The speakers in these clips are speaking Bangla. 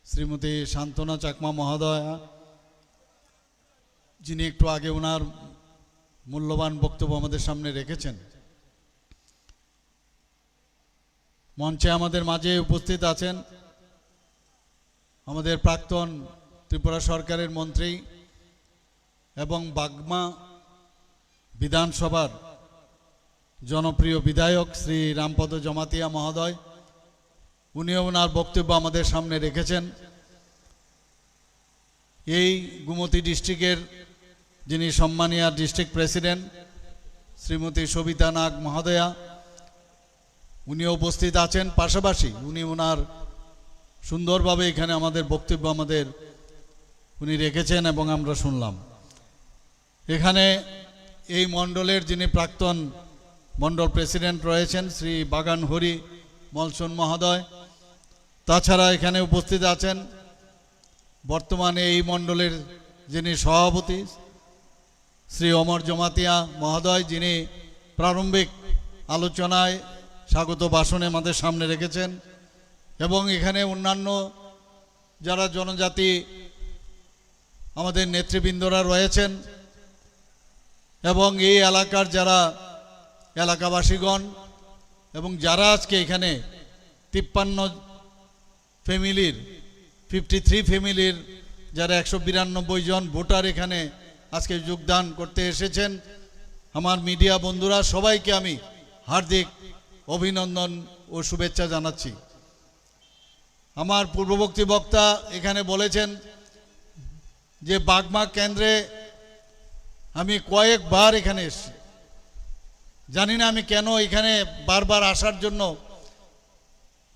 শ্রীমতী শান্তনা চাকমা মহোদয়া, যিনি একটু আগে ওনার মূল্যবান বক্তব্য আমাদের সামনে রেখেছেন। মঞ্চে আমাদের মাঝে উপস্থিত আছেন আমাদের প্রাক্তন ত্রিপুরা সরকারের মন্ত্রী এবং বাগমা বিধানসভার জনপ্রিয় বিধায়ক শ্রী রামপদ জমাতিয়া মহোদয়। উনিও ওনার বক্তব্য আমাদের সামনে রেখেছেন। এই গোমতী ডিস্ট্রিক্টের যিনি সম্মানীয় ডিস্ট্রিক্ট প্রেসিডেন্ট শ্রীমতী সবিতা নাগ মহোদয়া, উনিও উপস্থিত আছেন। পাশাপাশি উনি ওনার সুন্দরভাবে এখানে আমাদের বক্তব্য উনি রেখেছেন এবং আমরা শুনলাম। এখানে এই মণ্ডলের যিনি প্রাক্তন মণ্ডল প্রেসিডেন্ট রয়েছেন শ্রী বাগান হরি মলসন মহোদয়, তাছাড়া এখানে উপস্থিত আছেন বর্তমানে এই মণ্ডলের যিনি সভাপতি শ্রী অমর জমাতিয়া মহোদয়, যিনি প্রারম্ভিক আলোচনায় স্বাগত ভাষণে আমাদের সামনে রেখেছেন। এবং এখানে অন্যান্য যারা জনজাতি আমাদের নেতৃবৃন্দরা রয়েছেন এবং এই এলাকার যারা এলাকাবাসীগণ এবং যারা আজকে এখানে 53 ফ্যামিলির 53 ফ্যামিলির যারা 192 জন ভোটার এখানে আজকে যোগদান করতে এসেছেন, আমার মিডিয়া বন্ধুরা সবাইকে আমি হার্দিক অভিনন্দন ও শুভেচ্ছা জানাচ্ছি। আমার পূর্ববর্তী বক্তা এখানে বলেছেন যে বাগমা কেন্দ্রে আমি কয়েকবার এখানে এসেছি। জানি না আমি কেন এখানে বারবার আসার জন্য,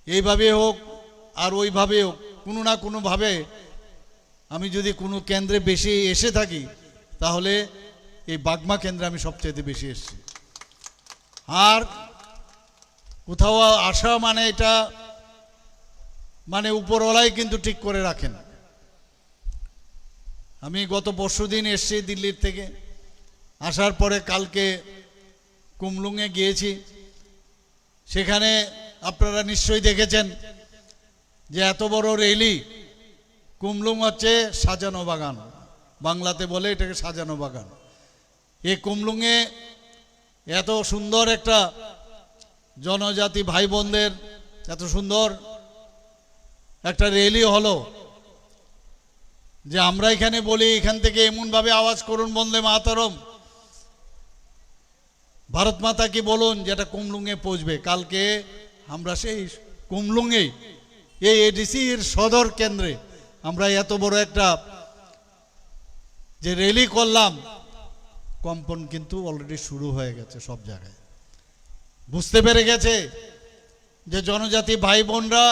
এইভাবে হোক আর ওইভাবে হোক, কোনো না কোনোভাবে আমি যদি কোনো কেন্দ্রে বেশি এসে থাকি তাহলে এই বাগমা কেন্দ্রে আমি সবচেয়ে বেশি এসেছি। আর কোথাও আসা মানে এটা মানে উপরওয়ালাই কিন্তু ঠিক করে রাখেন। আমি গত পরশুদিন এসেছি দিল্লির থেকে, আসার পরে কালকে কুমলুঙে গিয়েছি। সেখানে আপনারা নিশ্চয়ই দেখেছেন যে এত বড় রেলি। কুমলুং হচ্ছে সাজানো বাগান, বাংলাতে বলে এটাকে সাজানো বাগান। এই কুমলুঙে এত সুন্দর একটা জনজাতি ভাই বোনদের এত সুন্দর একটা রেলি হলো যে আমরা এখানে বলি এখান থেকে এমনভাবে আওয়াজ করুন বন্দে মাতরম, ভারত মাতা কি বলুন, যেটা কুমলুঙে পৌঁছবে। কালকে আমরা সেই কুমলুঙে এই এডিসির সদর কেন্দ্রে আমরা এত বড় একটা যে র্যালি করলাম, কম্পন কিন্তু অলরেডি শুরু হয়ে গেছে সব জায়গায়। বুঝতে পেরে গেছে যে জনজাতি ভাই বোনরা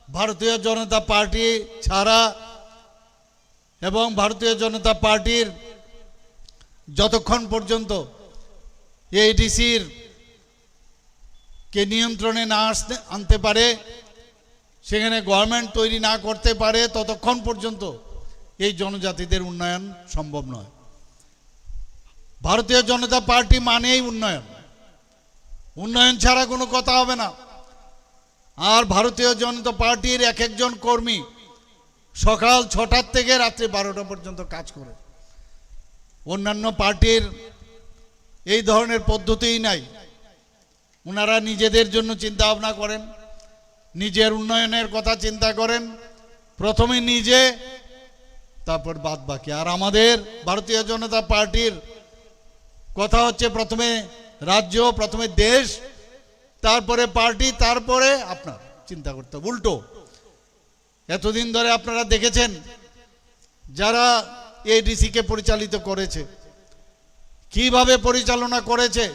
ভারতীয় জনতা পার্টি ছাড়া এবং ভারতীয় জনতা পার্টির যতক্ষণ পর্যন্ত এডিসির কে নিয়ন্ত্রণে না আনতে পারে, সেখানে গভর্নমেন্ট তৈরি না করতে পারে, ততক্ষণ পর্যন্ত এই জনজাতিদের উন্নয়ন সম্ভব নয়। ভারতীয় জনতা পার্টি মানেই উন্নয়ন, উন্নয়ন ছাড়া কোনো কথা হবে না। আর ভারতীয় জনতা পার্টির এক একজন কর্মী সকাল 6টার থেকে রাত্রি 12টা পর্যন্ত কাজ করে। অন্যান্য পার্টির এই ধরনের পদ্ধতিই নাই। ওনারা নিজেদের জন্য চিন্তা ভাবনা করেন, নিজের উন্নয়নের কথা চিন্তা করেন, প্রথমে নিজে তারপর বাদ বাকি। আর আমাদের ভারতীয় জনতা পার্টির কথা হচ্ছে প্রথমে রাজ্য, প্রথমে দেশ, তারপরে পার্টি, তারপরে আপনার চিন্তা করতে হবে। উল্টো এতদিন ধরে আপনারা দেখেছেন যারা এডিসিকে পরিচালিত করেছে, কিভাবে পরিচালনা করেছে,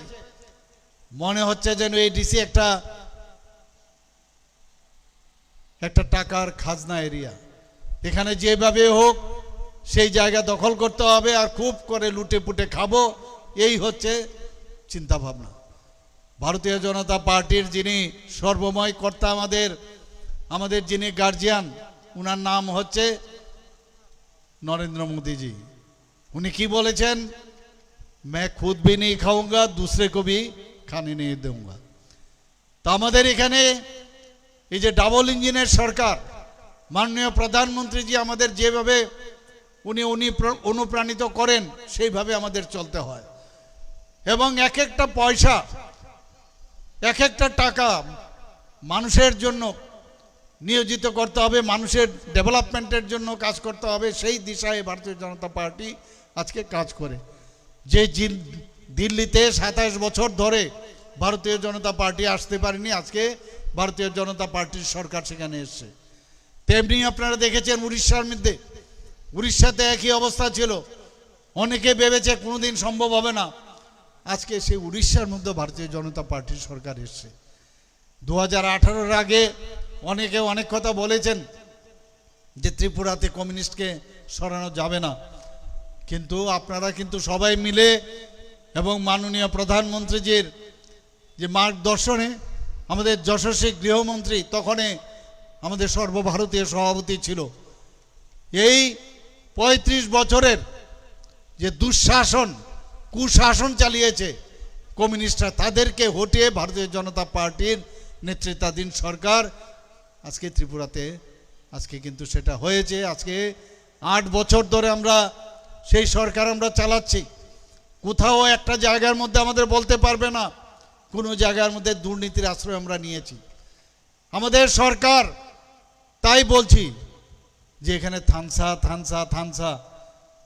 মনে হচ্ছে যেন এডিসি একটা টাকার খাজনা এরিয়া। এখানে যেভাবে হোক সেই জায়গা দখল করতে হবে আর খুব করে লুটে পুটে খাবো, এই হচ্ছে চিন্তা ভাবনা। ভারতীয় জনতা পার্টির যিনি সর্বময় কর্তা, আমাদের যিনি গার্জিয়ান, উনার নাম হচ্ছে নরেন্দ্র মোদীজি। উনি কি বলেছেন, मैं खुद भी नहीं खाऊंगा दूसरे को भी खाने नहीं दूंगा। তো আমাদের এখানে এই যে ডাবল ইঞ্জিনের সরকার, মাননীয় প্রধানমন্ত্রীজি আমাদের যেভাবে উনি অনুপ্রাণিত করেন সেইভাবে আমাদের চলতে হয় এবং এক একটা পয়সা এক একটা টাকা মানুষের জন্য নিয়োজিত করতে হবে, মানুষের ডেভেলপমেন্টের জন্য কাজ করতে হবে। সেই দিশায় ভারতীয় জনতা পার্টি আজকে কাজ করে। যে দিল্লিতে 27 বছর ধরে ভারতীয় জনতা পার্টি আসতে পারেনি, আজকে ভারতীয় জনতা পার্টির সরকার সেখানে এসছে। তেমনি আপনারা দেখেছেন উড়িষ্যার মধ্যে, উড়িষ্যাতে একই অবস্থা ছিল, অনেকে ভেবেছে কোনোদিন সম্ভব হবে না, আজকে সেই উড়িষ্যার মধ্যে ভারতীয় জনতা পার্টির সরকার এসছে। 2018-এর আগে অনেকে অনেক কথা বলেছেন যে ত্রিপুরাতে কমিউনিস্টকে সরানো যাবে না, কিন্তু আপনারা কিন্তু সবাই মিলে এবং মাননীয় প্রধানমন্ত্রীজির যে মার্গদর্শনে আমাদের যশস্বী গৃহমন্ত্রী তখনই আমাদের সর্বভারতীয় সভাপতি ছিল, এই 35 বছরের যে দুঃশাসন কুশাসন চালিয়েছে কমিউনিস্টরা, তাদেরকে হটিয়ে ভারতীয় জনতা পার্টির নেতৃত্বাধীন সরকার আজকে ত্রিপুরাতে আজকে কিন্তু সেটা হয়েছে। আজকে 8 বছর ধরে আমরা সেই সরকার আমরা চালাচ্ছি। কোথাও একটা জায়গার মধ্যে আমাদের বলতে পারবে না কোনো জায়গার মধ্যে দুর্নীতির আশ্রয় আমরা নিয়েছি। আমাদের সরকার, তাই বলছি যে এখানে থানসা থানসা থানসা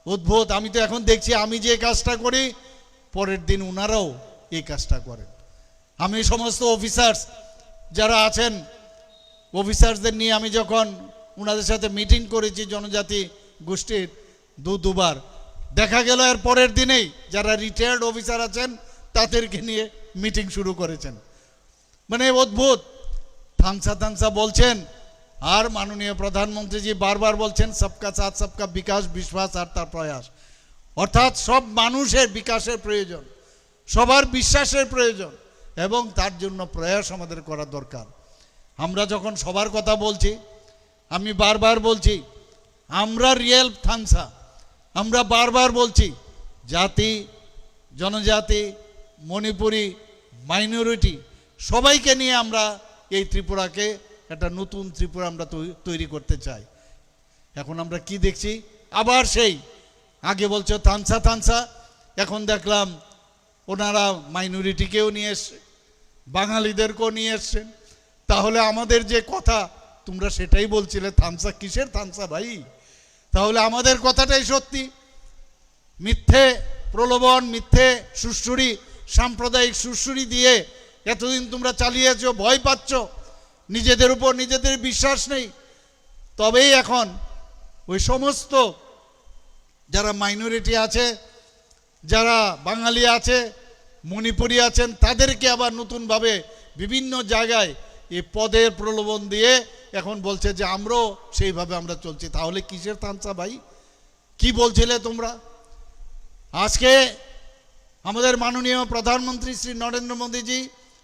অদ্ভুত। আমি তো এখন দেখছি আমি যে কাজটা করি পরের দিন ওনারাও এই কাজটা করেন। আমি সমস্ত অফিসার্স যারা আছেন, অফিসার্সদের নিয়ে আমি যখন ওনাদের সাথে মিটিং করেছি জনজাতি গোষ্ঠীর দুবার, দেখা গেল এর পরের দিনেই যারা রিটায়ার্ড অফিসার আছেন তাদেরকে নিয়ে মিটিং শুরু করেছেন। মানে অদ্ভুত থানসা থানসা বলছেন, আর মাননীয় প্রধানমন্ত্রীজি বারবার বলছেন সবকা সাথ সবকা বিকাশ, বিশ্বাস আর তার প্রয়াস, অর্থাৎ সব মানুষের বিকাশের প্রয়োজন, সবার বিশ্বাসের প্রয়োজন এবং তার জন্য প্রয়াস আমাদের করা দরকার। আমরা যখন সবার কথা বলছি, আমি বারবার বলছি আমরা রিয়েল থানসা, আমরা বারবার বলছি জাতি, জনজাতি, মণিপুরি, মাইনরিটি সবাইকে নিয়ে আমরা এই ত্রিপুরাকে একটা নতুন ত্রিপুরা আমরা তৈরি করতে চাই। এখন আমরা কি দেখছি, আবার সেই আগে বলছে থানসা থানসা, এখন দেখলাম ওনারা মাইনরিটিকেও নিয়ে এসছে, বাঙালিদেরকেও নিয়ে এসছেন। তাহলে আমাদের যে কথা তোমরা সেটাই বলছিলে, থানসা কিসের থানসা ভাই? তাহলে আমাদের কথাটাই সত্যি। মিথ্যে প্রলোভন, মিথ্যে সুশ্রুরি, সাম্প্রদায়িক সুশ্রুরি দিয়ে এতদিন তোমরা চালিয়েছো, ভয় পাচ্ছ, নিজেদের উপর নিজেদের বিশ্বাস নেই। তবেই এখন ওই সমস্ত যারা মাইনরিটি আছে, যারা বাঙালি আছে, মণিপুরি আছেন, তাদেরকে আবার নতুনভাবে বিভিন্ন জায়গায় এই পদের প্রলোভন দিয়ে এখন বলছে যে আমরাও সেইভাবে আমরা চলছি। তাহলে কিসের তানসা ভাই? কি বলছিলে তোমরা? আজকে আমাদের মাননীয় প্রধানমন্ত্রী শ্রী নরেন্দ্র মোদীজি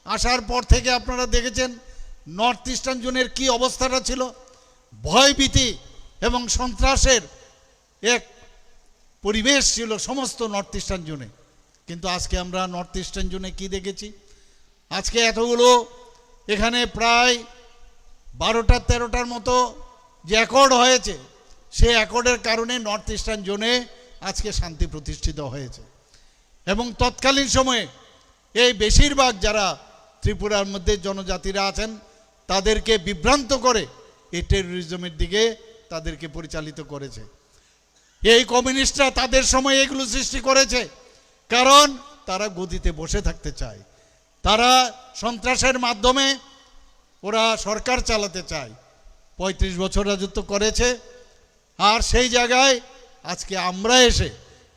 আসার পর থেকে আপনারা দেখেছেন নর্থ ইস্টার্ন জোনের কি অবস্থাটা ছিল, ভয়ভীতি এবং সন্ত্রাসের এক পরিবেশ ছিল সমস্ত নর্থ ইস্টার্ন জোনে। কিন্তু আজকে আমরা নর্থ ইস্টার্ন জোনে কি দেখেছি? আজকে এতগুলো এখানে প্রায় 12-13টার মতো যে অ্যাকর্ড হয়েছে, সেই অ্যাকর্ডের কারণে নর্থ ইস্টার্ন জোনে আজকে শান্তি প্রতিষ্ঠিত হয়েছে। এবং তৎকালীন সময়ে এই বেশিরভাগ যারা ত্রিপুরার মধ্যে জনজাতিরা আছেন তাদেরকে বিভ্রান্ত করে এই টেরোরিজমের দিকে তাদেরকে পরিচালিত করেছে। এই কমিউনিস্টরা তাদের সময় এগুলো সৃষ্টি করেছে, কারণ তারা গদিতে বসে থাকতে চায়, তারা সন্ত্রাসের মাধ্যমে ওরা সরকার চালাতে চায়। 35 বছর রাজত্ব করেছে, আর সেই জায়গায় আজকে আমরা এসে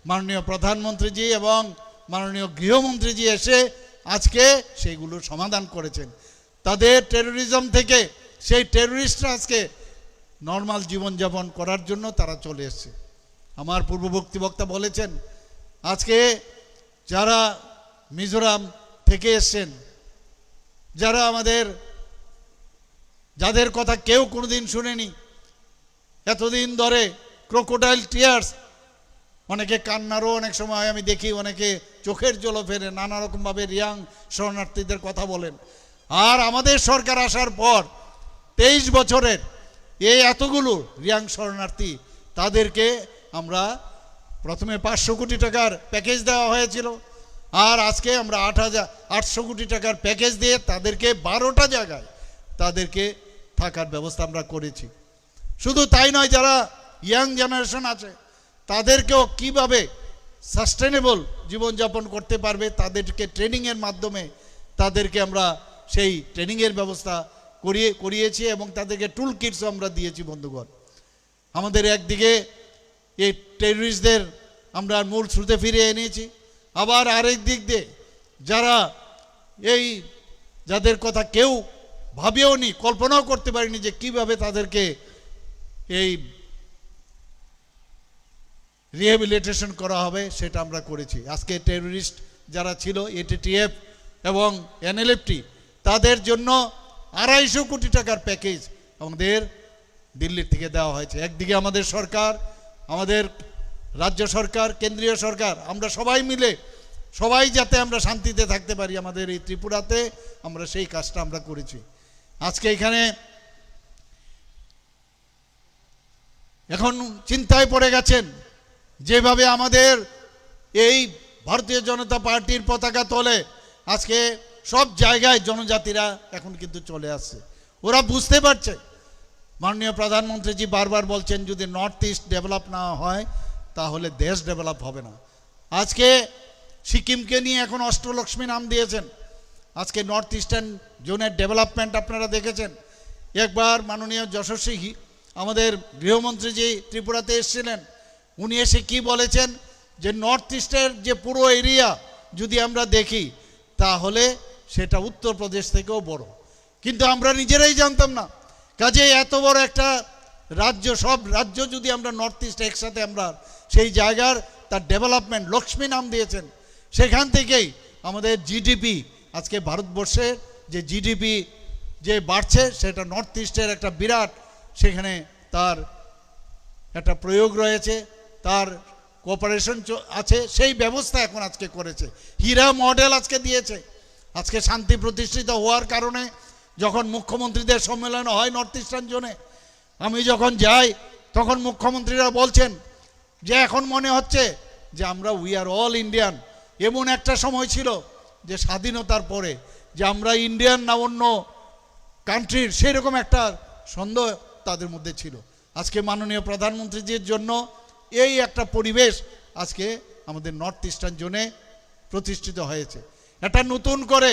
মাননীয় প্রধানমন্ত্রীজি এবং মাননীয় গৃহমন্ত্রীজি এসে আজকে সেইগুলোর সমাধান করেছেন। তাদের টেরোরিজম থেকে সেই টেরোরিস্টরা আজকে নর্মাল জীবনযাপন করার জন্য তারা চলে এসছে। আমার পূর্ববর্তী বক্তা বলেছেন আজকে যারা মিজোরাম থেকে এসছেন, যারা যাদের কথা কেউ কোনোদিন শুনেনি, এতদিন ধরে ক্রোকোডাইল টিয়ার্স, অনেকে কান্নারও অনেক সময় আমি দেখি, অনেকে চোখের জল ফেলে, নানা রকমভাবে রিয়াং শরণার্থীদের কথা বলেন। আর আমাদের সরকার আসার পর 23 বছরের এই এতগুলো রিয়াং শরণার্থী তাদেরকে আমরা প্রথমে 500 কোটি টাকার প্যাকেজ দেওয়া হয়েছিল, আর আজকে আমরা 8,800 কোটি টাকার প্যাকেজ দিয়ে তাদেরকে 12টা জায়গায় তাদেরকে থাকার ব্যবস্থা আমরা করেছি। শুধু তাই নয়, যারা ইয়াং জেনারেশন আছে তাদেরকেও কিভাবে সাস্টেনেবল জীবনযাপন করতে পারবে তাদেরকে ট্রেনিংয়ের মাধ্যমে তাদেরকে আমরা সেই ট্রেনিংয়ের ব্যবস্থা করিয়েছি এবং তাদেরকে টুল কিটসও আমরা দিয়েছি। বন্ধুগণ, আমাদের একদিকে এই টেররিস্টদের আমরা মূল স্রোতে ফিরে এনেছি, আবার আরেক দিক দিয়ে যারা যাদের কথা কেউ ভাবেও নি, কল্পনাও করতে পারিনি যে কিভাবে তাদেরকে এই রিহ্যাবিলিটেশন করা হবে, সেটা আমরা করেছি। আজকে টেররিস্ট যারা ছিল এটিটিএফ এবং এনএলএফটি, তাদের জন্য 250 কোটি টাকার প্যাকেজ আমাদের দিল্লির থেকে দেওয়া হয়েছে। একদিকে আমাদের সরকার, আমাদের রাজ্য সরকার, কেন্দ্রীয় সরকার, আমরা সবাই মিলে সবাই যাতে আমরা শান্তিতে থাকতে পারি আমাদের এই ত্রিপুরাতে, আমরা সেই কাজটা আমরা করেছি। আজকে এখানে এখন চিন্তায় পড়ে গেছেন, যেভাবে আমাদের এই ভারতীয় জনতা পার্টির পতাকা তোলে আজকে সব জায়গায় জনজাতিরা এখন কিন্তু চলে আসছে। ওরা বুঝতে পারছে, মাননীয় প্রধানমন্ত্রীজি বারবার বলছেন যদি নর্থ ইস্ট ডেভেলপ না হয় তাহলে দেশ ডেভেলপ হবে না। আজকে সিকিমকে নিয়ে এখন অষ্টলক্ষ্মী নাম দিয়েছেন। আজকে নর্থ ইস্টার্ন জোনের ডেভেলপমেন্ট আপনারা দেখেছেন। একবার মাননীয় যশস্বী আমাদের গৃহমন্ত্রীজি ত্রিপুরাতে এসেছিলেন, উনি এসে কি বলেছেন যে নর্থ ইস্টের যে পুরো এরিয়া যদি আমরা দেখি তাহলে সেটা উত্তরপ্রদেশ থেকেও বড়, কিন্তু আমরা নিজেরাই জানতাম না। কাজে এত বড় একটা রাজ্য, সব রাজ্য যদি আমরা নর্থ ইস্ট একসাথে আমরা সেই জায়গার তার ডেভেলপমেন্ট লক্ষ্মী নাম দিয়েছেন। সেখান থেকেই আমাদের জিডিপি, আজকে ভারতবর্ষের যে জিডিপি যে বাড়ছে সেটা নর্থ ইস্টের একটা বিরাট সেখানে তার একটা প্রয়োগ রয়েছে, তার কোঅপারেশন আছে, সেই ব্যবস্থা এখন আজকে করেছে। হীরা মডেল আজকে দিয়েছে। আজকে শান্তি প্রতিষ্ঠিত হওয়ার কারণে যখন মুখ্যমন্ত্রীদের সম্মেলন হয় নর্থ ইস্টার্ন জোনে, আমি যখন যাই তখন মুখ্যমন্ত্রীরা বলছেন যে এখন মনে হচ্ছে যে আমরা উই আর অল ইন্ডিয়ান। এমন একটা সময় ছিল যে স্বাধীনতার পরে যে আমরা ইন্ডিয়ান না অন্য কান্ট্রির, সেরকম একটা সন্দেহ তাদের মধ্যে ছিল। আজকে মাননীয় প্রধানমন্ত্রীজির জন্য এই একটা পরিবেশ আজকে আমাদের নর্থ ইস্টার্ন জোনে প্রতিষ্ঠিত হয়েছে। এটা নতুন করে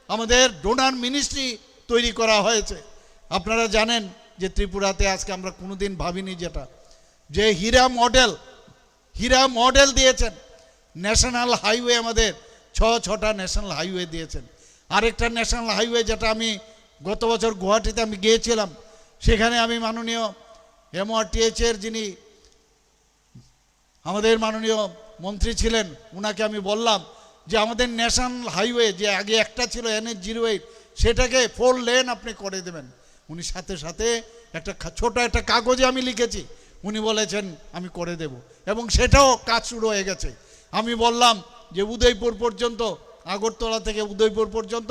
আমাদের ডোনার মিনিস্ট্রি তৈরি করা হয়েছে। আপনারা জানেন যে ত্রিপুরাতে আজকে আমরা কোনোদিন ভাবিনি যেটা যে হীরা মডেল দিয়েছেন। ন্যাশনাল হাইওয়ে আমাদের 6টা ন্যাশনাল হাইওয়ে দিয়েছেন। আরেকটা ন্যাশনাল হাইওয়ে যেটা আমি গত বছর গুয়াহাটিতে আমি গিয়েছিলাম, সেখানে আমি মাননীয় MRTH-এর যিনি আমাদের মাননীয় মন্ত্রী ছিলেন ওনাকে আমি বললাম যে আমাদের ন্যাশনাল হাইওয়ে যে আগে একটা ছিল NH-08 সেটাকে 4 লেন আপনি করে দেবেন। উনি সাথে সাথে একটা ছোট একটা কাগজে আমি লিখেছি, উনি বলেছেন আমি করে দেব, এবং সেটাও কাজ শুরু হয়ে গেছে। আমি বললাম যে উদয়পুর পর্যন্ত, আগরতলা থেকে উদয়পুর পর্যন্ত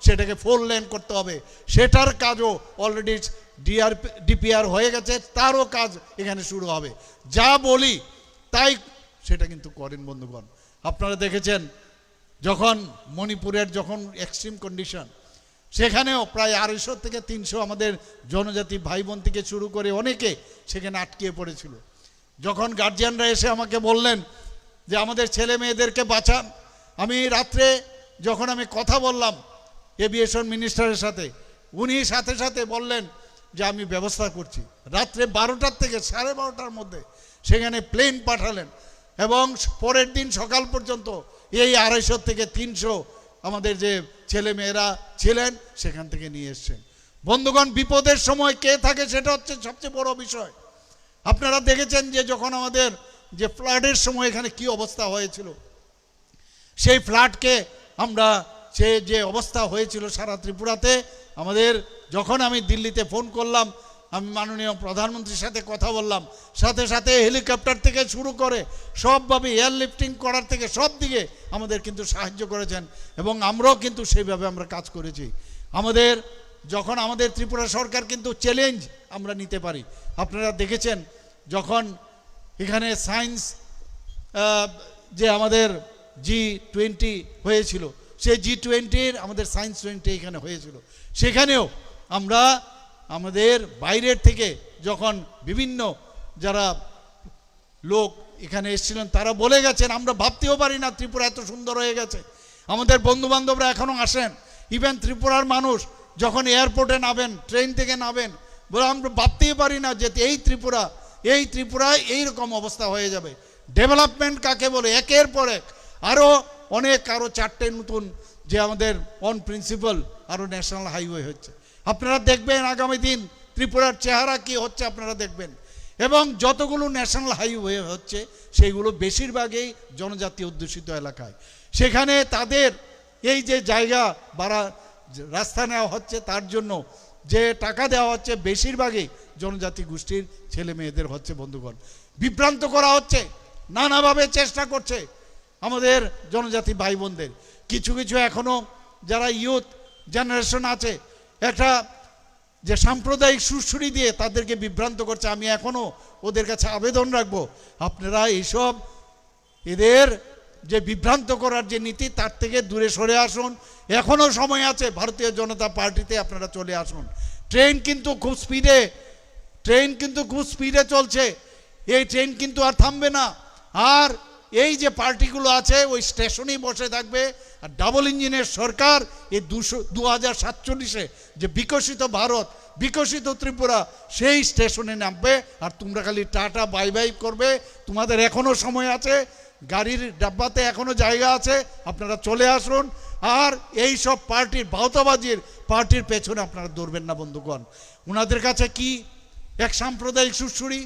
সেটাকে 4 লেন করতে হবে, সেটার কাজও অলরেডি DPR হয়ে গেছে, তারও কাজ এখানে শুরু হবে। যা বলি তাই সেটা কিন্তু করেন। বন্ধুগণ, আপনারা দেখেছেন যখন মণিপুরের যখন এক্সট্রিম কন্ডিশন, সেখানেও প্রায় 250 থেকে 300 আমাদের জনজাতি ভাই বোন থেকে শুরু করে অনেকে সেখানে আটকিয়ে পড়েছিল। যখন গার্জিয়ানরা এসে আমাকে বললেন যে আমাদের ছেলে মেয়েদেরকে বাঁচান, আমি রাত্রে যখন আমি কথা বললাম এভিয়েশন মিনিস্টারের সাথে, উনি সাথে সাথে বললেন যে আমি ব্যবস্থা করছি। রাত্রে 12টার থেকে 12:30টার মধ্যে সেখানে প্লেন পাঠালেন, এবং পরের দিন সকাল পর্যন্ত এই 250 থেকে 300 আমাদের যে ছেলে মেয়েরা ছিলেন সেখান থেকে নিয়ে এসছেন। বন্ধুগণ, বিপদের সময় কে থাকে সেটা হচ্ছে সবচেয়ে বড় বিষয়। আপনারা দেখেছেন যে যখন আমাদের যে ফ্লাডের সময় এখানে কি অবস্থা হয়েছিল, সেই ফ্লাডকে আমরা যে অবস্থা হয়েছিল সারা ত্রিপুরাতে, আমাদের যখন আমি দিল্লিতে ফোন করলাম, আমি মাননীয় প্রধানমন্ত্রীর সাথে কথা বললাম, সাথে সাথে হেলিকপ্টার থেকে শুরু করে সবভাবে এয়ারলিফটিং করার থেকে সব দিকে আমাদের কিন্তু সাহায্য করেছেন, এবং আমরাও কিন্তু সেইভাবে আমরা কাজ করেছি। আমাদের যখন আমাদের ত্রিপুরা সরকার কিন্তু চ্যালেঞ্জ আমরা নিতে পারি। আপনারা দেখেছেন যখন এখানে সায়েন্স যে আমাদের G20 হয়েছিল, সেই G20-র আমাদের সায়েন্স 20 এখানে হয়েছিল, সেখানেও আমরা আমাদের বাইরের থেকে যখন বিভিন্ন যারা লোক এখানে এসেছিলেন তারা বলে গেছেন, আমরা ভাবতেও পারি না ত্রিপুরা এত সুন্দর হয়ে গেছে। আমাদের বন্ধুবান্ধবরা এখনও আসেন, ইভেন ত্রিপুরার মানুষ যখন এয়ারপোর্টে নামেন, ট্রেন থেকে নামেন, বলে আমরা ভাবতেই পারি না যে এই ত্রিপুরায় এইরকম অবস্থা হয়ে যাবে। ডেভেলপমেন্ট কাকে বলে, একের পর এক আরও 4টে নতুন যে আমাদের অন প্রিন্সিপাল আরও ন্যাশনাল হাইওয়ে হচ্ছে। আপনারা দেখবেন আগামী দিন ত্রিপুরার চেহারা কি হচ্ছে আপনারা দেখবেন। এবং যতগুলো ন্যাশনাল হাইওয়ে হচ্ছে সেইগুলো বেশিরভাগই জনজাতি অধ্যুষিত এলাকায়। সেখানে তাদের এই যে জায়গা বাড়া রাস্তা নেওয়া হচ্ছে, তার জন্য যে টাকা দেওয়া হচ্ছে বেশিরভাগই জনজাতি গোষ্ঠীর ছেলে মেয়েদের হচ্ছে। বন্ধুগণ, বিভ্রান্ত করা হচ্ছে, নানাভাবে চেষ্টা করছে আমাদের জনজাতি ভাই বোনদের। কিছু এখনও যারা ইউথ জেনারেশন আছে, একটা যে সাম্প্রদায়িক সুরসুরি দিয়ে তাদেরকে বিভ্রান্ত করছে। আমি এখনও ওদের কাছে আবেদন রাখবো, আপনারা এইসব এদের যে বিভ্রান্ত করার যে নীতি, তার থেকে দূরে সরে আসুন। এখনও সময় আছে, ভারতীয় জনতা পার্টিতে আপনারা চলে আসুন। ট্রেন কিন্তু খুব স্পিডে চলছে, এই ট্রেন কিন্তু আর থামবে না। আর এই যে পার্টিগুলো আছে ওই স্টেশনেই বসে থাকবে। আর ডাবল ইঞ্জিনের সরকার এই 2047-এ যে বিকশিত ভারত, বিকশিত ত্রিপুরা, সেই স্টেশনে নামবে। আর তোমরা খালি টাটা বাই বাই করবে। তোমাদের এখনও সময় আছে, গাড়ির ডাব্বাতে এখনও জায়গা আছে, আপনারা চলে আসুন। আর এই সব পার্টির ভাওতাবাজির পার্টির পেছনে আপনারা দৌড়বেন না। বন্ধুগণ, ওনাদের কাছে কি এক সাম্প্রদায়িক সুরসুরি,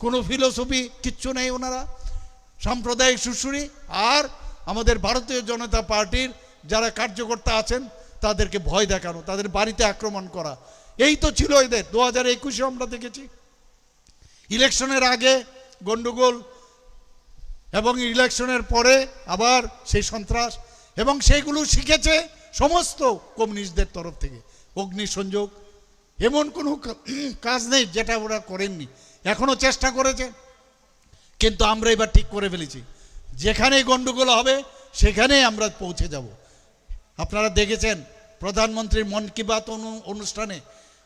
কোনো ফিলোসফি কিচ্ছু নেই। ওনারা সাম্প্রদায়িক সুরসুরি আর আমাদের ভারতীয় জনতা পার্টির যারা কার্যকর্তা আছেন তাদেরকে ভয় দেখানো, তাদের বাড়িতে আক্রমণ করা, এই তো ছিল এদের। 2021-এ আমরা দেখেছি ইলেকশনের আগে গন্ডগোল এবং ইলেকশনের পরে আবার সেই সন্ত্রাস, এবং সেইগুলো শিখেছে সমস্ত কমিউনিস্টদের তরফ থেকে। অগ্নিসংযোগ, এমন কোনো কাজ নেই যেটা ওরা করেননি, এখনও চেষ্টা করেছে। কিন্তু আমরা এবার ঠিক করে ফেলেছি, যেখানেই গন্ডগোল হবে সেখানেই আমরা পৌঁছে যাব। আপনারা দেখেছেন প্রধানমন্ত্রীর মন কি বাত অনুষ্ঠানে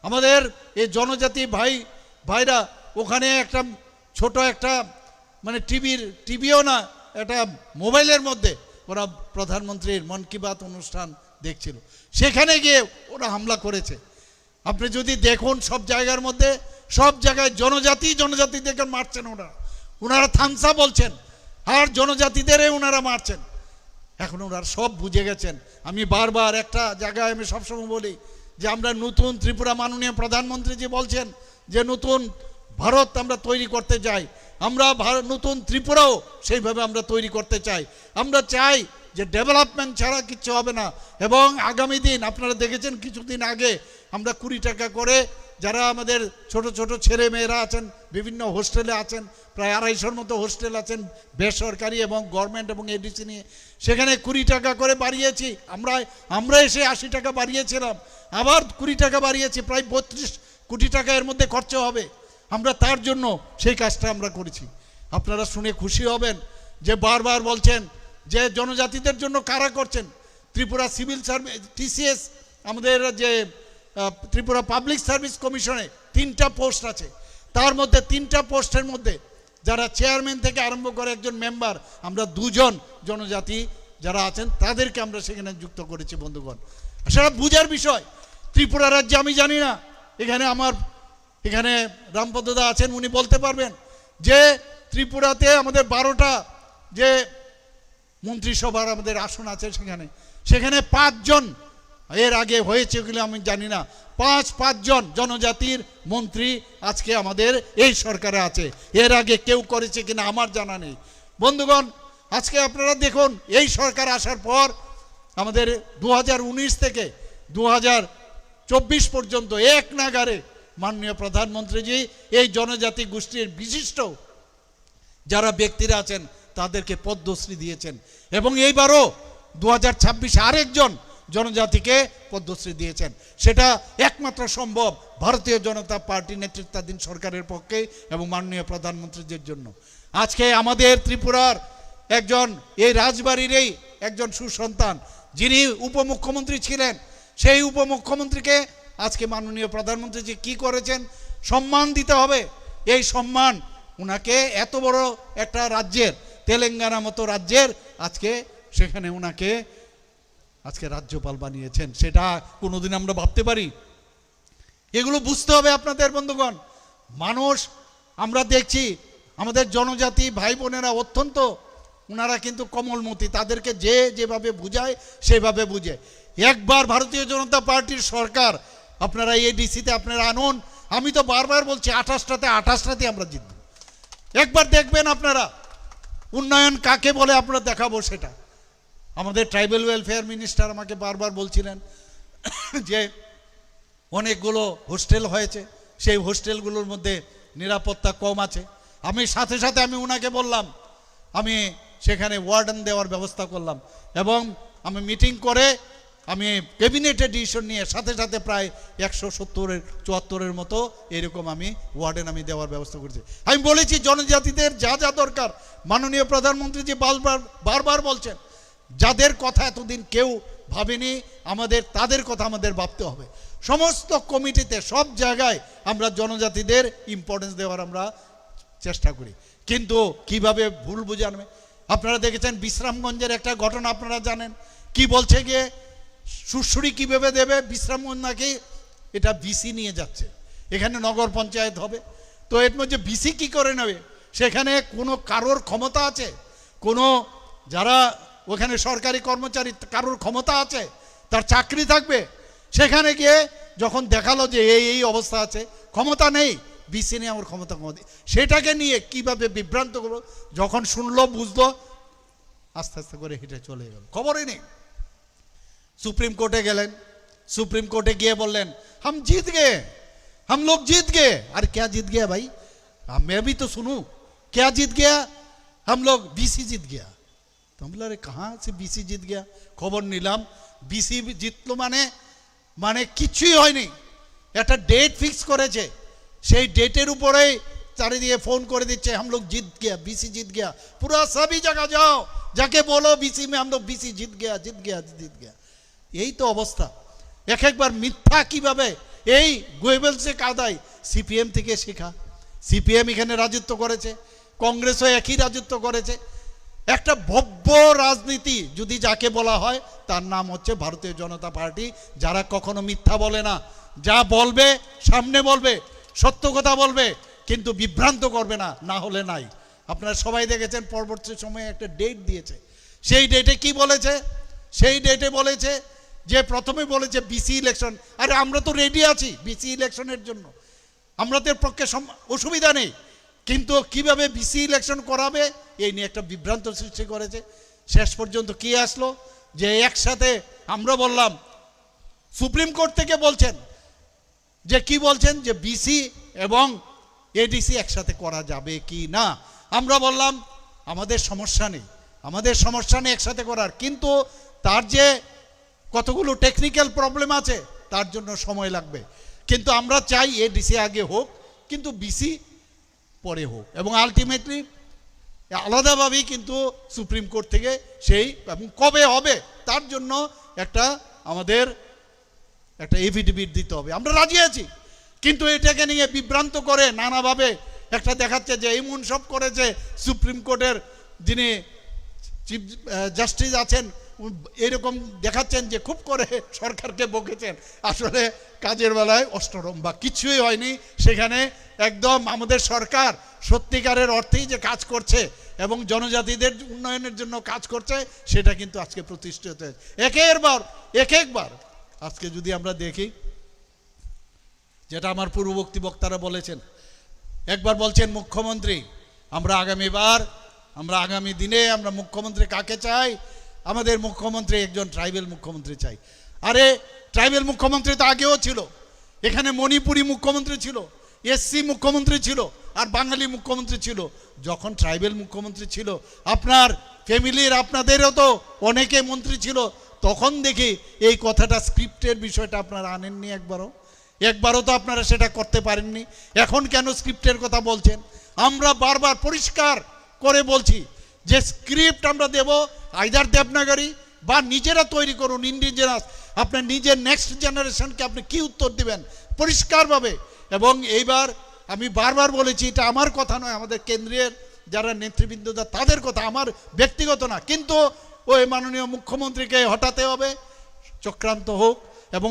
আমাদের এই জনজাতি ভাইরা ওখানে একটা ছোট একটা মানে টিভিও না, একটা মোবাইলের মধ্যে ওরা প্রধানমন্ত্রীর মন কি বাত অনুষ্ঠান দেখছিল। সেখানে গিয়ে ওরা হামলা করেছে। আপনি যদি দেখুন সব জায়গার মধ্যে, সব জায়গায় জনজাতিদেরকে মারছেন ওনারা থামসা বলছেন, আর জনজাতিদের ওনারা মারছেন। এখন ওনারা সব বুঝে গেছেন। আমি বারবার একটা জায়গায় আমি সবসময় বলি যে আমরা নতুন ত্রিপুরা, মাননীয় প্রধানমন্ত্রী যে বলছেন যে নতুন ভারত আমরা তৈরি করতে চাই, আমরা নতুন ত্রিপুরাও সেইভাবে আমরা তৈরি করতে চাই। আমরা চাই যে ডেভেলপমেন্ট ছাড়া কিচ্ছু হবে না। এবং আগামী দিন আপনারা দেখেছেন কিছুদিন আগে আমরা 20 টাকা করে যারা আমাদের ছোট ছোট ছেলে মেয়েরা আছেন, বিভিন্ন হোস্টেলে আছেন, প্রায় 250-র মতো হোস্টেল আছেন বেসরকারি এবং গভর্নমেন্ট এবং এডিসি নিয়ে, সেখানে 20 টাকা করে বাড়িয়েছি। আমরা এসে 80 টাকা বাড়িয়েছিলাম, আবার 20 টাকা বাড়িয়েছি, প্রায় 32 কোটি টাকা এর মধ্যে খরচ হবে। আমরা তার জন্য সেই কাজটা আমরা করেছি। আপনারা শুনে খুশি হবেন যে বারবার বলছেন যে জনজাতিদের জন্য কারা করছেন। ত্রিপুরা সিভিল সার্ভিস TCS, আমাদের যে ত্রিপুরা পাবলিক সার্ভিস কমিশনে 3টা পোস্ট আছে, তার মধ্যে 3টা পোস্টের মধ্যে যারা চেয়ারম্যান থেকে আরম্ভ করে একজন মেম্বার, আমরা 2 জন জনজাতি যারা আছেন তাদেরকে আমরা সেখানে যুক্ত করেছি। বন্ধুগণ, সেটা বুঝার বিষয়। ত্রিপুরা রাজ্যে আমি জানি না, এখানে রামপদদা আছেন, উনি বলতে পারবেন যে ত্রিপুরাতে আমাদের 12টা যে মন্ত্রিসভার আমাদের আসন আছে, সেখানে 5 জন এর আগে হয়েছে কিনা আমি জানি না, 5 জন জনজাতির মন্ত্রী আজকে আমাদের এই সরকারে আছে। এর আগে কেউ করেছে কিনা আমার জানা নেই। বন্ধুগণ, আজকে আপনারা দেখুন এই সরকার আসার পর আমাদের 2019 থেকে 2024 পর্যন্ত এক নাগারে মাননীয় প্রধানমন্ত্রীজি এই জনজাতি গোষ্ঠীর বিশিষ্ট যারা ব্যক্তিরা আছেন তাদেরকে পদ্মশ্রী দিয়েছেন। এবং এইবারও 2026 আরেকজন জনজাতিকে পদ্মশ্রী দিয়েছেন। সেটা একমাত্র সম্ভব ভারতীয় জনতা পার্টি নেতৃত্বাধীন সরকারের পক্ষে এবং মাননীয় প্রধানমন্ত্রীদের জন্য। আজকে আমাদের ত্রিপুরার একজন এই রাজবাড়িরই একজন সুসন্তান যিনি উপমুখ্যমন্ত্রী ছিলেন, সেই উপমুখ্যমন্ত্রীকে আজকে মাননীয় প্রধানমন্ত্রী যে কী করেছেন, সম্মান দিতে হবে। এই সম্মান উনাকে এত বড় একটা রাজ্যের, তেলেঙ্গানা মতো রাজ্যের, আজকে সেখানে উনাকে আজকে রাজ্যপাল বানিয়েছেন। সেটা কোনোদিন আমরা ভাবতে পারি? এগুলো বুঝতে হবে আপনাদের বন্ধুগণ। মানুষ আমরা দেখছি আমাদের জনজাতি ভাই বোনেরা অত্যন্ত, ওনারা কিন্তু কমলমতি, তাদেরকে যে যেভাবে বুঝায় সেভাবে বুঝে। একবার ভারতীয় জনতা পার্টির সরকার আপনারা এডিসিতে আপনারা আনুন, আমি তো বারবার বলছি 28টাতে আমরা জিতব। একবার দেখবেন আপনারা উন্নয়ন কাকে বলে আপনারা দেখাবো সেটা। আমাদের ট্রাইবাল ওয়েলফেয়ার মিনিস্টার আমাকে বারবার বলছিলেন যে অনেকগুলো হোস্টেল হয়েছে, সেই হোস্টেলগুলোর মধ্যে নিরাপত্তা কম আছে। আমি সাথে সাথে আমি ওনাকে বললাম, আমি সেখানে ওয়ার্ডেন দেওয়ার ব্যবস্থা করলাম এবং আমি মিটিং করে আমি ক্যাবিনেটে ডিসিশন নিয়ে সাথে সাথে প্রায় 174-74 মতো এরকম আমি ওয়ার্ডেন আমি দেওয়ার ব্যবস্থা করেছি। আমি বলেছি জনজাতিদের যা যা দরকার, মাননীয় প্রধানমন্ত্রী যে বারবার বলছেন, যাদের কথা এতদিন কেউ ভাবেনি, আমাদের তাদের কথা আমাদের ভাবতে হবে। সমস্ত কমিটিতে সব জায়গায় আমরা জনজাতিদের ইম্পর্টেন্স দেওয়ার আমরা চেষ্টা করি, কিন্তু কিভাবে ভুল বুঝানো। আপনারা দেখেছেন বিশ্রামগঞ্জের একটা ঘটনা আপনারা জানেন, কি বলছে গিয়ে সুড়সুড়ি কিভাবে দেবে বিশ্রামগঞ্জ, নাকি এটা বিসি নিয়ে যাচ্ছে, এখানে নগর পঞ্চায়েত হবে। তো এর মধ্যে বিসি কি করে নেবে? সেখানে কোনো কারোর ক্ষমতা আছে? কোনো যারা ওখানে সরকারি কর্মচারী কারোর ক্ষমতা আছে? তার চাকরি থাকবে? সেখানে গিয়ে যখন দেখালো যে এই অবস্থা আছে, ক্ষমতা নেই, বিসি নিয়ে আমার ক্ষমতা সেটাকে নিয়ে কিভাবে বিভ্রান্ত করবো, যখন শুনলো বুঝলো আস্তে আস্তে করে হেঁটে চলে গেল, খবরই নেই। सुप्रीम कोर्टे गए, सुप्रीम कोर्टे गए बोलें हम जीत गए, हम लोग जीत गए। अरे क्या जीत गया भाई? मैं भी तो सुनूं, क्या जीत गया? हम लोग बीसी जीत गया। तो हम बोला अरे कहाँ से बीसी जीत गया? खबर निलाम बीसी জিতলো মানে কিছুই হয়নি। একটা ডেট ফিক্স করেছে, সেই ডেটের উপরেই চারিদিকে ফোন করে দিচ্ছে हम लोग जीत गया, बीसी जीत गया। पूरा सभी जगह जाओ, जाके बोलो बीसी में हम लोग बीसी जीत गया, जीत गया, जीत गया। এই তো অবস্থা। এক একবার মিথ্যা কিভাবে এই গোয়েবেলসে কাদায় সিপিএম থেকে শেখা। সিপিএম এখানে রাজত্ব করেছে, কংগ্রেসও একই রাজত্ব করেছে। একটা ভব্য রাজনীতি যদি যাকে বলা হয় তার নাম হচ্ছে ভারতীয় জনতা পার্টি, যারা কখনো মিথ্যা বলে না, যা বলবে সামনে বলবে, সত্য কথা বলবে, কিন্তু বিভ্রান্ত করবে না, না হলে নাই। আপনারা সবাই দেখেছেন পরবর্তী সময়ে একটা ডেট দিয়েছে, সেই ডেটে কি বলেছে? সেই ডেটে বলেছে যে প্রথমে বলেছে বিসি ইলেকশন। আরে আমরা তো রেডি আছি বিসি ইলেকশনের জন্য, আমাদের পক্ষে অসুবিধা নেই, কিন্তু কিভাবে বিসি ইলেকশন করাবে এই নিয়ে একটা বিভ্রান্ত সৃষ্টি করেছে। শেষ পর্যন্ত কি আসলো যে একসাথে আমরা বললাম, সুপ্রিম কোর্ট থেকে বলছেন যে কি বলছেন যে বিসি এবং এডিসি একসাথে করা যাবে কি না। আমরা বললাম আমাদের সমস্যা নেই, আমাদের সমস্যা নেই একসাথে করার, কিন্তু তার যে কতগুলো টেকনিক্যাল প্রবলেম আছে তার জন্য সময় লাগবে। কিন্তু আমরা চাই এডিসি আগে হোক, কিন্তু বিসি পরে হোক, এবং আলটিমেটলি আলাদাভাবেই কিন্তু সুপ্রিম কোর্ট থেকে সেই এবং কবে হবে তার জন্য একটা আমাদের একটা এফিডেভিট দিতে হবে। আমরা রাজি আছি, কিন্তু এটাকে নিয়ে বিভ্রান্ত করে নানাভাবে একটা দেখাচ্ছে যে এমন সব করেছে। সুপ্রিম কোর্টের যিনি চিফ জাস্টিস আছেন এরকম দেখাচ্ছেন যে খুব করে সরকারকে বকেছেন, আসলে কাজের বেলায় অষ্টরম্ভা কিছুই হয়নি। সেখানে একদম আমাদের সরকার সত্যিকারের অর্থেই যে কাজ করছে এবং জনজাতিদের উন্নয়নের জন্য কাজ করছে, সেটা কিন্তু আজকে প্রতিষ্ঠিত হয়েছে একবার। আজকে যদি আমরা দেখি, যেটা আমার পূর্ববর্তী বক্তারা বলেছেন, একবার বলছেন মুখ্যমন্ত্রী আমরা আগামী দিনে আমরা মুখ্যমন্ত্রী কাকে চাই? আমাদের মুখ্যমন্ত্রী একজন ট্রাইবেল মুখ্যমন্ত্রী চাই। আরে ট্রাইবেল মুখ্যমন্ত্রী তো আগেও ছিল, এখানে মণিপুরি মুখ্যমন্ত্রী ছিল, এসসি মুখ্যমন্ত্রী ছিল, আর বাঙালি মুখ্যমন্ত্রী ছিল। যখন ট্রাইবেল মুখ্যমন্ত্রী ছিল আপনার ফ্যামিলির আপনাদেরও তো অনেকে মন্ত্রী ছিল, তখন দেখি এই কথাটা স্ক্রিপ্টের বিষয়টা আপনারা আনেননি একবারও তো আপনারা সেটা করতে পারেননি। এখন কেন স্ক্রিপ্টের কথা বলছেন? আমরা বারবার পরিষ্কার করে বলছি যে স্ক্রিপ্ট আমরা দেব আইদার দেবনাগরী বা নিজেরা তৈরি করুন ইন্ডিজিনাস। আপনার নিজের নেক্সট জেনারেশনকে আপনি কি উত্তর দিবেন পরিষ্কারভাবে। এবং এইবার আমি বারবার বলেছি, এটা আমার কথা নয়, আমাদের কেন্দ্রীয় যারা নেতৃবৃন্দরা তাদের কথা, আমার ব্যক্তিগত না। কিন্তু ওই মাননীয় মুখ্যমন্ত্রীকে হটাতে হবে, চক্রান্ত হোক। এবং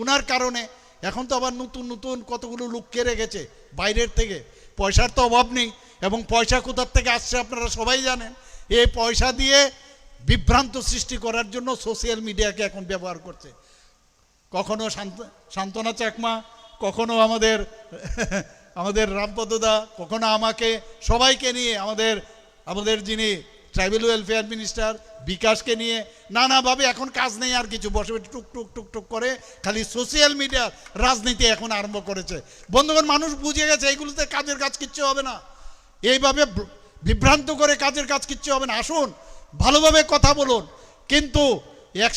উনার কারণে এখন তো আবার নতুন নতুন কতগুলো লোককে রেখেছে বাইরের থেকে। পয়সার তো অভাব নেই, এবং পয়সা কোথার থেকে আসছে আপনারা সবাই জানেন। এই পয়সা দিয়ে বিভ্রান্ত সৃষ্টি করার জন্য সোশ্যাল মিডিয়াকে এখন ব্যবহার করছে। কখনো শান্তনা চাকমা, কখনো আমাদের রামপদদা, কখনো আমাকে, সবাইকে নিয়ে আমাদের যিনি ট্রাইবেল ওয়েলফেয়ার মিনিস্টার বিকাশকে নিয়ে নানাভাবে এখন কাজ নেই আর কিছু, বসে টুক টুক টুক টুক করে খালি সোশ্যাল মিডিয়ার রাজনীতি এখন আরম্ভ করেছে। বন্ধুগণ, মানুষ বুঝে গেছে এইগুলোতে কাজের কাজ কিচ্ছু হবে না, এইভাবে বিভ্রান্ত করে কাজের কাজ কিচ্ছু হবে না। আসুন ভালোভাবে কথা বলুন, কিন্তু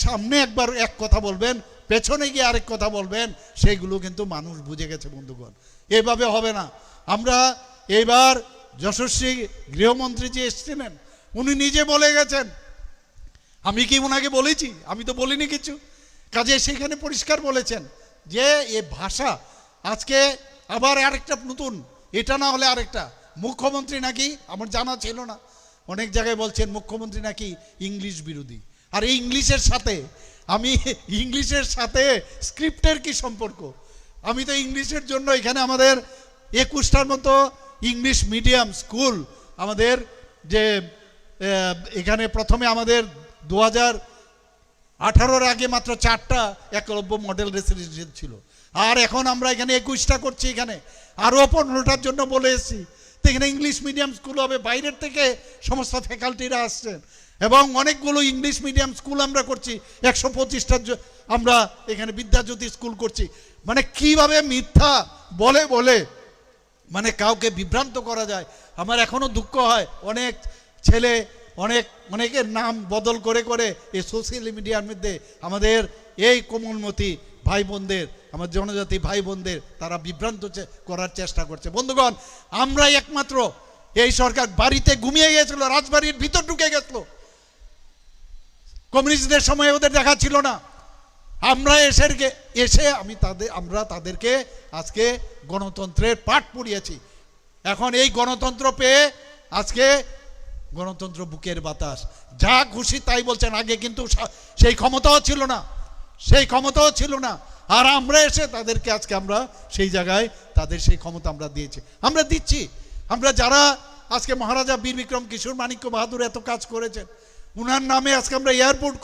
সামনে একবার এক কথা বলবেন, পেছনে গিয়ে আরেক কথা বলবেন, সেইগুলো কিন্তু মানুষ বুঝে গেছে বন্ধুগণ। এইভাবে হবে না। আমরা এইবার যশস্বী গৃহমন্ত্রী যে এসেছিলেন উনি নিজে বলে গেছেন, আমি কি ওনাকে বলেছি? আমি তো বলিনি কিছু। কাজে সেখানে পরিষ্কার বলেছেন যে এ ভাষা আজকে আবার আরেকটা নতুন, এটা না হলে আরেকটা। মুখ্যমন্ত্রী নাকি, আমার জানা ছিল না, অনেক জায়গায় বলছেন মুখ্যমন্ত্রী নাকি ইংলিশ বিরোধী। আর এই ইংলিশের সাথে স্ক্রিপ্টের কি সম্পর্ক? আমি তো ইংলিশের জন্য এখানে আমাদের 21টার মতো ইংলিশ মিডিয়াম স্কুল আমাদের যে এখানে প্রথমে আমাদের 2018-র আগে মাত্র 4টা একলব্য মডেল রেসিডেন্সিয়াল ছিল, আর এখন আমরা এখানে 21টা করছি। এখানে আরও 15টার জন্য বলে এসেছি। তো এখানে ইংলিশ মিডিয়াম স্কুল হবে, বাইরের থেকে সমস্ত ফ্যাকাল্টিরা আসছেন, এবং অনেকগুলো ইংলিশ মিডিয়াম স্কুল আমরা করছি। 125টার আমরা এখানে বিদ্যাজ্যোতি স্কুল করছি। মানে কিভাবে মিথ্যা বলে মানে কাউকে বিভ্রান্ত করা যায়। আমার এখনো দুঃখ হয়, অনেক ছেলে অনেকের নাম বদল করে এই সোশ্যাল মিডিয়ার মধ্যে আমাদের এই কোমলমতি ভাই বোনদের, আমার জনজাতি ভাই বোনদের তারা বিভ্রান্ত করার চেষ্টা করছে। বন্ধুগণ, আমরা একমাত্র এই সরকার বাড়িতে ঘুমিয়ে গেছিল, রাজবাড়ির ভিতর ঢুকে গেছিল, কমিউনিস্টদের সময় ওদের দেখা ছিল না। আমরা আমরা তাদেরকে আজকে গণতন্ত্রের পাঠ পড়িয়েছি। এখন এই গণতন্ত্র পেয়ে আজকে গণতন্ত্র বুকের বাতাস, যা খুশি তাই বলছেন। আগে কিন্তু সেই ক্ষমতাও ছিল না, আর আমরা এসে তাদেরকে আজকে আমরা সেই জায়গায় তাদের সেই ক্ষমতা আমরা দিচ্ছি। আমরা যারা আজকে মহারাজা বীর বিক্রম কিশোর মাণিক্য বাহাদুর এত কাজ করেছেন, উনার নামে আজকে আমরা এয়ারপোর্ট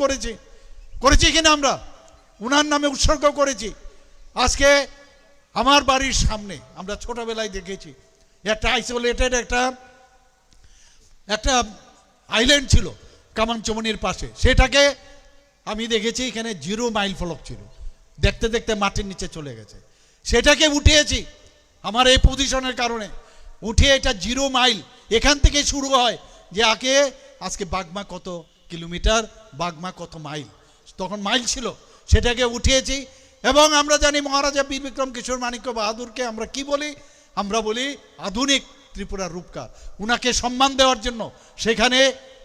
করেছি কিনা, আমরা উনার নামে উৎসর্গ করেছি। আজকে আমার বাড়ির সামনে আমরা ছোটবেলায় দেখেছি একটা আইসোলেটেড একটা আইল্যান্ড ছিল কামানচমনির পাশে, সেটাকে আমি দেখেছি এখানে 0 মাইল ফলক ছিল, দেখতে দেখতে মাটির নিচে চলে গেছে। সেটাকে উঠিয়েছি আমার এই পজিশনের কারণে, উঠিয়ে এটা 0 মাইল এখান থেকে শুরু হয় যে আজকে বাগমা কত কিলোমিটার, বাগমা কত মাইল, তখন মাইল ছিল, সেটাকে উঠিয়েছি। এবং আমরা জানি মহারাজা বীর বিক্রম কিশোর মাণিক্য বাহাদুরকে আমরা কি বলি? আমরা বলি আধুনিক ত্রিপুরার রূপকার। উনাকে সম্মান দেওয়ার জন্য সেখানে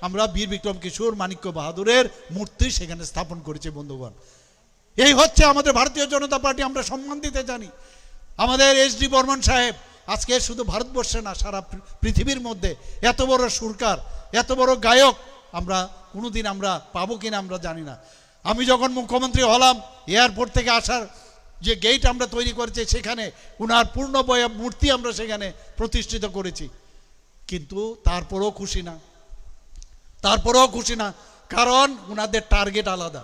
আমরা বীর বিক্রম কিশোর মাণিক্য বাহাদুরের মূর্তি সেখানে স্থাপন করেছি। বন্ধুগণ, এই হচ্ছে আমাদের ভারতীয় জনতা পার্টি। আমরা সম্মান দিতে জানি। আমাদের এস.ডি. বর্মন সাহেব আজকে শুধু ভারতবর্ষে না, সারা পৃথিবীর মধ্যে এত বড় সুরকার, এত বড় গায়ক আমরা কোনোদিন পাবো কিনা আমরা জানি না। আমি যখন মুখ্যমন্ত্রী হলাম, এয়ারপোর্ট থেকে আসার যে গেট আমরা তৈরি করেছি, সেখানে উনার পূর্ণবয় মূর্তি আমরা সেখানে প্রতিষ্ঠিত করেছি। কিন্তু তারপরেও খুশি না, কারণ উনাদের টার্গেট আলাদা।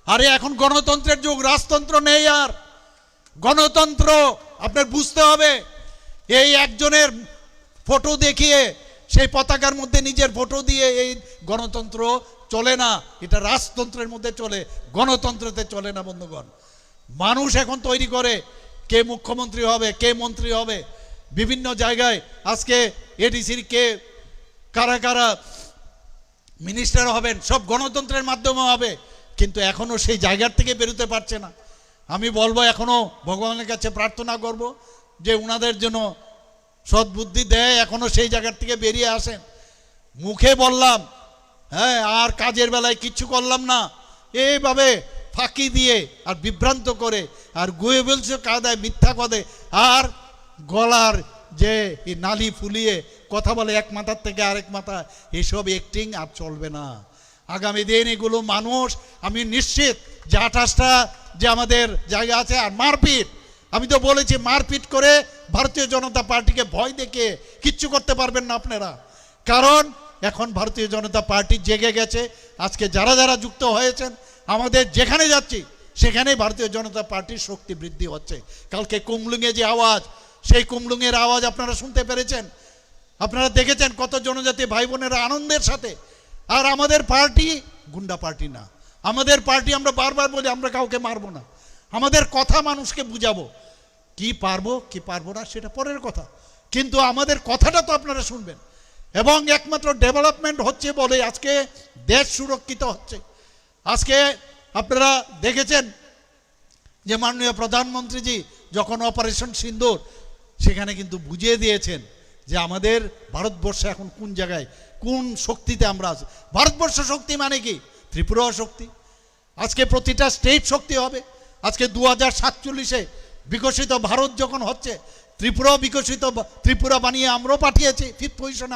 আরে এখন গণতন্ত্রের যুগ, রাজতন্ত্র নেই। আর গণতন্ত্র আপনার বুঝতে হবে, এই একজনের ফটো দেখিয়ে সেই পতাকার মধ্যে নিজের ফটো দিয়ে এই গণতন্ত্র চলে না। এটা রাজতন্ত্রের মধ্যে চলে, গণতন্ত্রতে চলে না। বন্ধুগণ, মানুষ এখন তৈরি করে কে মুখ্যমন্ত্রী হবে, কে মন্ত্রী হবে, বিভিন্ন জায়গায় আজকে এডিসির কারা মিনিস্টার হবেন, সব গণতন্ত্রের মাধ্যমে হবে। কিন্তু এখনো সেই জায়গার থেকে বেরোতে পারছে না। আমি বলবো এখনো ভগবানের কাছে প্রার্থনা করব যে উনাদের জন্য সদ্বুদ্ধি দেয়, এখনো সেই জায়গার থেকে বেরিয়ে আসেন। মুখে বললাম হ্যাঁ, আর কাজের বেলায় কিচ্ছু করলাম না, এইভাবে ফাঁকি দিয়ে আর বিভ্রান্ত করে আর গুয়ে বলছে কাদায় মিথ্যা কদে আর গলার যে নালি ফুলিয়ে কথা বলে এক মাথার থেকে আরেক মাথা, এসব অ্যাক্টিং আর চলবে না। আগামী দিন এগুলো মানুষ, আমি নিশ্চিত যে 28টা যে আমাদের জায়গা আছে, আর মারপিট, আমি তো বলেছি মারপিট করে ভারতীয় জনতা পার্টিকে ভয় দেখে কিচ্ছু করতে পারবেন না আপনারা। কারণ এখন ভারতীয় জনতা পার্টি জেগে গেছে। আজকে যারা যারা যুক্ত হয়েছেন, আমাদের যেখানে যাচ্ছি সেখানেই ভারতীয় জনতা পার্টির শক্তি বৃদ্ধি হচ্ছে। কালকে কুমলুঙে যে আওয়াজ, সেই কুমলুঙের আওয়াজ আপনারা শুনতে পেরেছেন, আপনারা দেখেছেন কত জনজাতি ভাই বোনেরা আনন্দের সাথে। আর আমাদের পার্টি গুন্ডা পার্টি না, আমাদের পার্টি, আমরা বারবার বলি আমরা কাউকে মারবো না, আমাদের কথা মানুষকে বুঝাবো। কি পারবো কি পারবো না সেটা পরের কথা, কিন্তু আমাদের কথাটা তো আপনারা শুনবেন। এবং একমাত্র ডেভেলপমেন্ট হচ্ছে বলে আজকে দেশ সুরক্ষিত হচ্ছে। আজকে আপনারা দেখেছেন যে মাননীয় প্রধানমন্ত্রীজি যখন অপারেশন সিন্দুর, সেখানে কিন্তু বুঝিয়ে দিয়েছেন যে আমাদের ভারতবর্ষে এখন কোন জায়গায় কোন শক্তিতে আমরা আছি। ভারতবর্ষ শক্তি মানে কি? ত্রিপুরা শক্তি। আজকে প্রতিটা স্টেট শক্তি হবে। আজকে 2047-এ বিকশিত ভারত যখন হচ্ছে, ত্রিপুরাও বিকশিত ত্রিপুরা বানিয়ে আমরাও পাঠিয়েছি 5th পজিশনে।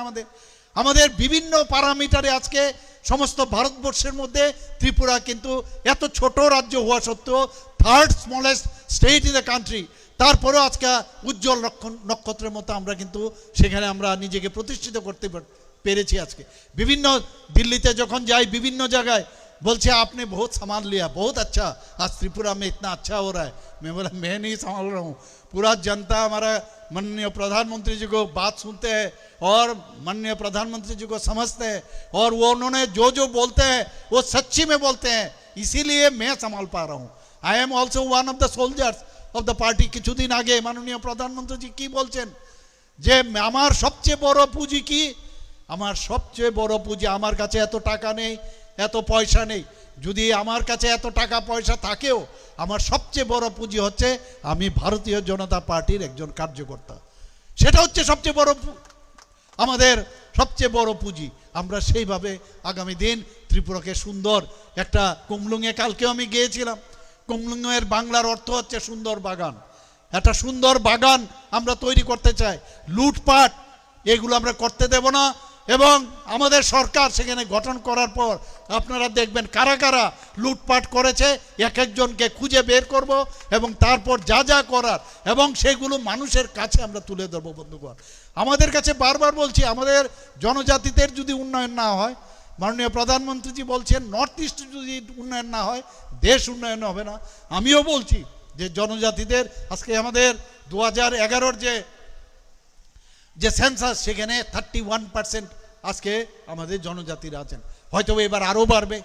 আমাদের বিভিন্ন প্যারামিটারে আজকে সমস্ত ভারতবর্ষের মধ্যে ত্রিপুরা কিন্তু এত ছোট রাজ্য হওয়া সত্ত্বেও 3rd smallest state in the country, তারপরেও আজকে উজ্জ্বল নক্ষত্রের মতো আমরা কিন্তু সেখানে আমরা নিজেকে প্রতিষ্ঠিত করতে পেরেছি। আজকে বিভিন্ন দিল্লিতে যখন যাই, বিভিন্ন জায়গায় बोलते आपने बहुत संभाल लिया, बहुत अच्छा, आज त्रिपुरा में इतना अच्छा हो रहा है। मैं बोला मैं नहीं संभाल रहा हूँ, पूरा जनता हमारा माननीय प्रधानमंत्री जी को बात सुनते हैं और माननीय प्रधानमंत्री जी को समझते हैं, और वो उन्होंने जो जो बोलते हैं वो सच्ची में बोलते हैं, इसीलिए मैं संभाल पा रहा हूँ। I am also one of the soldiers of the party. কিছুদিন আগে মাননীয় প্রধানমন্ত্রী কি বলছেন যে আমার সবচেয়ে বড় পুঁজি কি? আমার সবচেয়ে বড় পুঁজি, আমার কাছে এত টাকা নেই, এত পয়সা নেই, যদি আমার কাছে এত টাকা পয়সা থাকেও আমার সবচেয়ে বড় পুঁজি হচ্ছে আমি ভারতীয় জনতা পার্টির একজন কার্যকর্তা। সেটা হচ্ছে সবচেয়ে বড় আমাদের সবচেয়ে বড় পুঁজি। আমরা সেইভাবে আগামী দিন ত্রিপুরাকে সুন্দর একটা কুমলুঙে, কালকেও আমি গিয়েছিলাম, কুমলুঙের বাংলার অর্থ হচ্ছে সুন্দর বাগান। একটা সুন্দর বাগান আমরা তৈরি করতে চাই। লুটপাট এগুলো আমরা করতে দেব না। এবং আমাদের সরকার সেখানে গঠন করার পর আপনারা দেখবেন কারা কারা লুটপাট করেছে, এক একজনকে খুঁজে বের করব এবং তারপর যা যা করার এবং সেগুলো মানুষের কাছে আমরা তুলে ধরবো। বন্ধুগণ, আমাদের কাছে বারবার বলছি, আমাদের জনজাতিদের যদি উন্নয়ন না হয়, মাননীয় প্রধানমন্ত্রীজি বলছেন নর্থ ইস্ট যদি উন্নয়ন না হয় দেশ উন্নয়ন হবে না। আমিও বলছি যে জনজাতিদের আজকে আমাদের 2011-র যে সেন্সাস, সেখানে 31% আজকে আমাদের জনজাতিরা আছেন, হয়তো এবার আরও বাড়বে।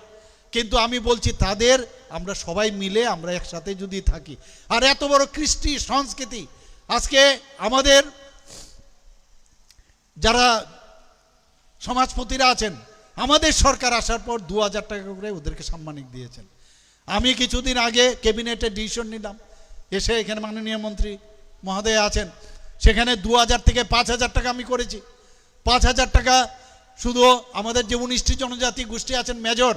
কিন্তু আমি বলছি তাদের আমরা সবাই মিলে আমরা একসাথে যদি থাকি, আর এত বড় কৃষ্টি সংস্কৃতি, আজকে আমাদের যারা সমাজপতিরা আছেন, আমাদের সরকার আসার পর 2000 টাকা করে ওদেরকে সাম্মানিক দিয়েছেন। আমি কিছুদিন আগে ক্যাবিনেটে ডিসিশন নিলাম, এসে এখানে মাননীয় মন্ত্রী মহোদয় আছেন, সেখানে 2000 থেকে 5000 টাকা আমি করেছি। 5000 টাকা শুধু আমাদের যে 19টি জনজাতি গোষ্ঠী আছেন মেজর,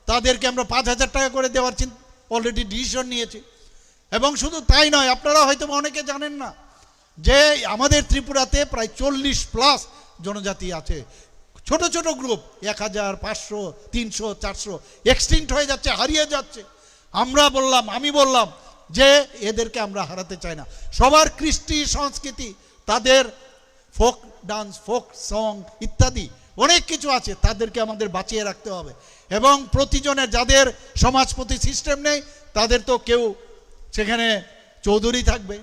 তাদেরকে আমরা 5000 টাকা করে দেওয়ার অলরেডি ডিসিশন নিয়েছি। এবং শুধু তাই নয়, আপনারা হয়তো অনেকে জানেন না যে আমাদের ত্রিপুরাতে প্রায় 40+ জনজাতি আছে, ছোট ছোট গ্রুপ, 1000, 500, 300, 400 এক্সটিংক্ট হয়ে যাচ্ছে, হারিয়ে যাচ্ছে। আমি বললাম যে এদেরকে আমরা হারাতে চাই না। সবার কৃষ্টি সংস্কৃতি, তাদের ফোক ডান্স, ফোক সং ইত্যাদি অনেক কিছু আছে, তাদেরকে আমাদের বাঁচিয়ে রাখতে হবে। এবং প্রতিজনের যাদের সমাজপতি সিস্টেম নেই, তাদের তো কেউ সেখানে চৌধুরী থাকবে,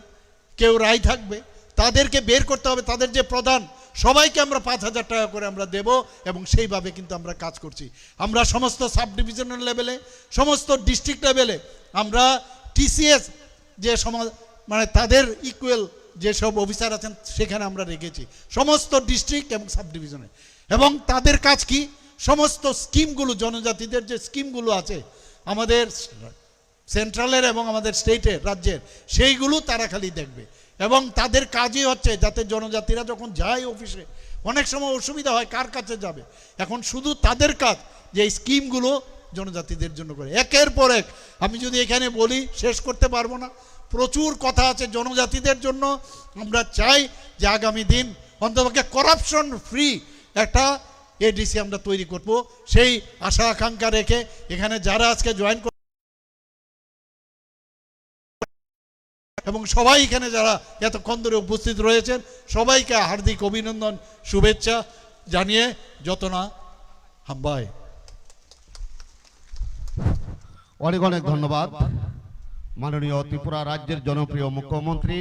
কেউ রায় থাকবে, তাদেরকে বের করতে হবে। তাদের যে প্রধান, সবাইকে আমরা 5000 টাকা করে আমরা দেব এবং সেইভাবে কিন্তু আমরা কাজ করছি। আমরা সমস্ত সাব ডিভিশনাল লেভেলে, সমস্ত ডিস্ট্রিক্ট লেভেলে আমরা টিসিএস যে মানে তাদের ইকুয়াল যেসব অফিসার আছেন সেখানে আমরা রেখেছি সমস্ত ডিস্ট্রিক্ট এবং সাব ডিভিশনে। এবং তাদের কাজ কি? সমস্ত স্কিমগুলো, জনজাতিদের যে স্কিমগুলো আছে আমাদের সেন্ট্রালের এবং আমাদের স্টেটের রাজ্যের, সেইগুলো তারা খালি দেখবে। এবং তাদের কাজই হচ্ছে যাতে জনজাতিরা যখন যায় অফিসে অনেক সময় অসুবিধা হয়, কার কাছে যাবে, এখন শুধু তাদের কাজ যে এই স্কিমগুলো জনজাতিদের জন্য করে। একের পর এক আমি যদি এখানে বলি শেষ করতে পারবো না, প্রচুর কথা আছে জনজাতিদের জন্য। আমরা চাই যে আগামী দিন অন্ততপক্ষে করাপশন ফ্রি একটা এডিসি আমরা তৈরি করব, সেই আশা আকাঙ্ক্ষা রেখে এখানে যারা আজকে জয়েন এবং সবাই এখানে যারা এতক্ষণ ধরে উপস্থিত রয়েছেন সবাইকে হার্দিক অভিনন্দন শুভেচ্ছা জানিয়ে যতনা হাম্বাই। অনেক অনেক ধন্যবাদ মাননীয় ত্রিপুরা রাজ্যের জনপ্রিয় মুখ্যমন্ত্রী